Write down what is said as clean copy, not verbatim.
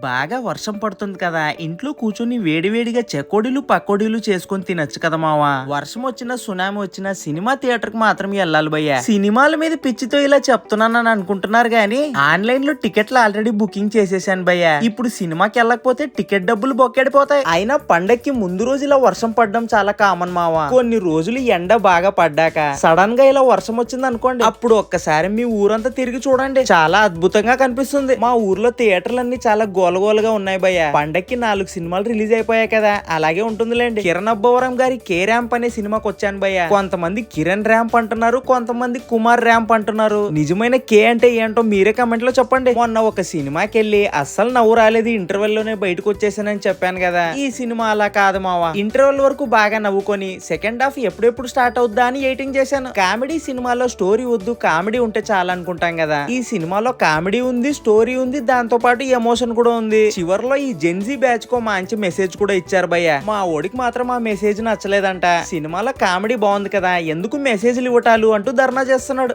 బాగా వర్షం పడుతుంది కదా ఇంట్లో కూర్చొని వేడివేడిగా చెకోడీలు పకోడీలు చేసుకొని తినొచ్చు కదా మావా. వర్షం వచ్చినా సునామీ వచ్చినా సినిమా థియేటర్ కి మాత్రం వెళ్ళాలి భయ్యా. సినిమాల మీద పిచ్చితో ఇలా చెప్తున్నానని అనుకుంటున్నారు గానీ ఆన్లైన్ లో టికెట్లు ఆల్రెడీ బుకింగ్ చేసేసాను భయ్యా. ఇప్పుడు సినిమాకి వెళ్ళకపోతే టికెట్ డబ్బులు బొక్కెడిపోతాయి. అయినా పండక్కి ముందు రోజు ఇలా వర్షం పడడం చాలా కామన్ మావా. కొన్ని రోజులు ఎండ బాగా పడ్డాక సడన్ గా ఇలా వర్షం వచ్చింది అనుకోండి, అప్పుడు ఒక్కసారి మీ ఊరంతా తిరిగి చూడండి, చాలా అద్భుతంగా కనిపిస్తుంది. మా ఊర్లో థియేటర్లన్నీ చాలా గోలగోలుగా ఉన్నాయి భయ్య. పండక్కి 4 సినిమాలు రిలీజ్ అయిపోయాయి కదా, అలాగే ఉంటుందిలేండి. కిరణ్ అబ్బవరం గారి కే ర్యాంప్ అనే సినిమాకి వచ్చాను భయ్య. కొంతమంది కిరణ్ ర్యాంప్ అంటున్నారు, కొంతమంది కుమార్ ర్యాంప్ అంటున్నారు. నిజమైన కే అంటే ఏంటో మీరే కమెంట్ లో చెప్పండి. మొన్న ఒక సినిమాకి వెళ్ళి అస్సలు నవ్వు రాలేదు, ఇంటర్వెల్ లోనే బయటకు వచ్చేసానని చెప్పాను కదా. ఈ సినిమా అలా కాదు మావా. ఇంటర్వెల్ వరకు బాగా నవ్వుకొని సెకండ్ హాఫ్ ఎప్పుడెప్పుడు స్టార్ట్ అవుద్దా అని ఎయిటింగ్ చేశాను. కామెడీ సినిమాలో స్టోరీ వద్దు, కామెడీ ఉంటే చాలా అనుకుంటాం కదా. ఈ సినిమాలో కామెడీ ఉంది, స్టోరీ ఉంది, దాంతో పాటు ఎమోషన్ కూడా ఉంది. చివర్లో ఈ జెన్జీ బ్యాచ్ కో మంచి మెసేజ్ కూడా ఇచ్చారు భయ్య. మా ఓడికి మాత్రం ఆ మెసేజ్ నచ్చలేదంట. సినిమాలో కామెడీ బాగుంది కదా, ఎందుకు మెసేజ్లు ఇవ్వటాలు అంటూ ధర్నా చేస్తున్నాడు.